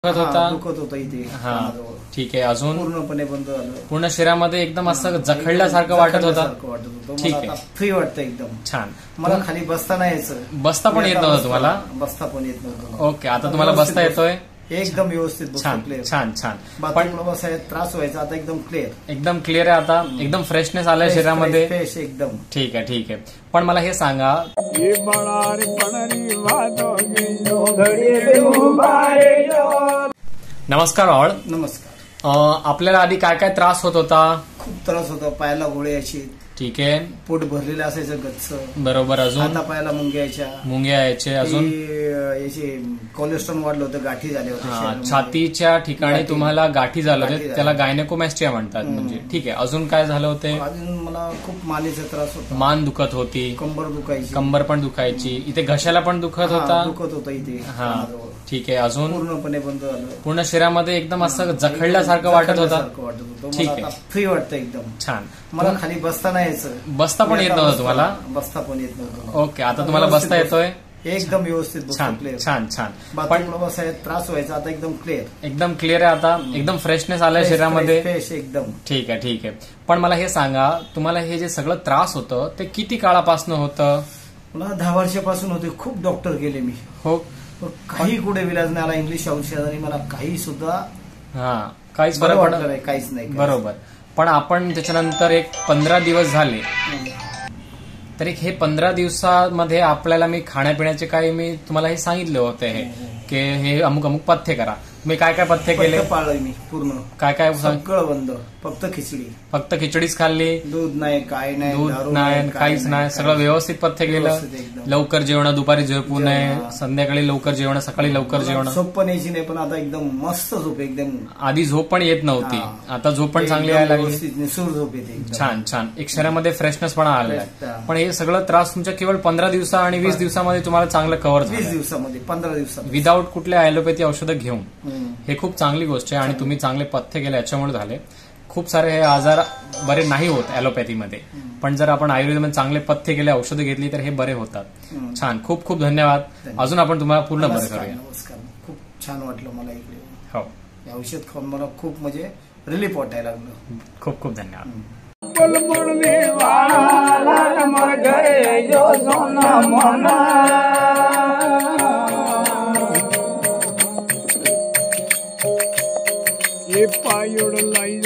दुखत होतं इथे. हा, ठीक आहे. अजून पूर्णपणे बंद झालं. पूर्ण शरीरामध्ये एकदम असं जखडल्यासारखं वाटत होतं. ठीक आहे. फ्री वाटतं एकदम छान. मला. खाली बसता नाही यायचं. बसता पण येत नव्हतं तुम्हाला? बसता पण येत नव्हतं. ओके, आता तुम्हाला बसता येतोय? एकदम व्यवस्थित. छान छान छान. बाथरूमला बसायला त्रास व्हायचा, आता एकदम क्लिअर. एकदम क्लिअर आहे आता. एकदम फ्रेशनेस आलाय शरीरामध्ये. फ्रेश एकदम. ठीक आहे ठीक आहे. पण मला हे सांगा, नमस्कार ऑल. नमस्कार. आपल्याला आधी काय काय त्रास होत होता? खूप त्रास होता. पायाला गोळे यायची. ठीक आहे. पोट भरलेलं असायचं गच्च. बरोबर. अजून आता पायाला मुंग्या यायच्या. मुंग्या यायचे. अजून याची कोलेस्ट्रॉल वाढलं होतं, गाठी झाल्या होत्या. छातीच्या ठिकाणी तुम्हाला गाठी झालं होते, त्याला गायनेकोमॅस्टिया म्हणतात. म्हणजे ठीक आहे. अजून काय झालं होते? अजून मला खूप मानेचा त्रास होता. मान दुखत होती. कंबर दुखायची. कंबर पण दुखायची. इथे घशाला पण दुखत होता. दुखत होतं इथे. हा, ठीक आहे. अजून पूर्णपणे बंद झालं. पूर्ण शरीरामध्ये एकदम असं जखडल्यासारखं वाटत होतं. ठीक आहे. फ्री वाटतं एकदम. छान. मला. खाली बसता नाही यायचं. बसता पण येत नव्हतं तुम्हाला? बसता पण येत नव्हतं. ओके, आता तुम्हाला बसता येतोय? एकदम व्यवस्थित. छान छान छान. बाथरूमला बसायला त्रास व्हायचा, आता एकदम क्लिअर. एकदम क्लिअर आहे आता. एकदम फ्रेशनेस आलाय शरीरामध्ये. फ्रेश एकदम. ठीक आहे ठीक आहे. पण मला हे सांगा, तुम्हाला हे जे सगळं त्रास होतं ते किती काळापासून होतं? मला 10 वर्षापासून होते. खूप डॉक्टर गेले मी. हो. काही कुठे विलाज नाही आला. इंग्लिश औषधाने मला काही सुद्धा काहीच बरं वाटलं नाही. काहीच नाही. बरोबर. पण आपण त्याच्यानंतर एक 15 दिवस झाले, तर हे 15 दिवसामध्ये आपल्याला मी खाण्यापिण्याचे काही मी तुम्हाला हे सांगितले होते हे की हे अमुक अमुक पथ्य करा. तुम्ही काय काय पथ्य केले? पाळलंय मी पूर्ण. काय काय? सगळं बंद. फक्त खिचडी. फक्त खिचडीच खाल्ली? दूध नाही, काय नाही, दूध नाही, काहीच नाही. सगळं व्यवस्थित पथ्य केलं. लवकर जेवण, दुपारी झोपू नये, संध्याकाळी लवकर जेवण, सकाळी लवकर जेवण. झोप पण यायची नाही, पण आता एकदम मस्त झोप. एकदम आधी झोप पण येत नव्हती, आता झोप पण चांगली यायला लागली. निसूर झोप येते. छान छान. एक शरीरामध्ये फ्रेशनेस पण आलाय. पण हे सगळं त्रास तुमच्या केवळ 15 दिवसा आणि 20 दिवसामध्ये तुम्हाला चांगलं कव्हर झालं. 20 दिवसामध्ये, 15 दिवसात, विदाऊट कुठल्या ॲलोपॅथी औषधं घेऊन. हे खूप चांगली गोष्ट आहे आणि तुम्ही चांगले पथ्य केले याच्यामुळे झाले. खूप सारे हे आजार बरे नाही होत ॲलोपॅथीमध्ये, पण जर आपण आयुर्वेदामध्ये चांगले पथ्य केले, औषधं घेतली तर हे बरे होतात. छान. खूप खूप धन्यवाद. अजून आपण तुम्हाला पूर्ण बरं करूया. नमस्कार. खूप छान वाटलं मला इकडे. हो, हे औषध खाऊन मला खूप म्हणजे रिलीफ वाटायला लागलं. खूप खूप धन्यवाद. पायोड लाई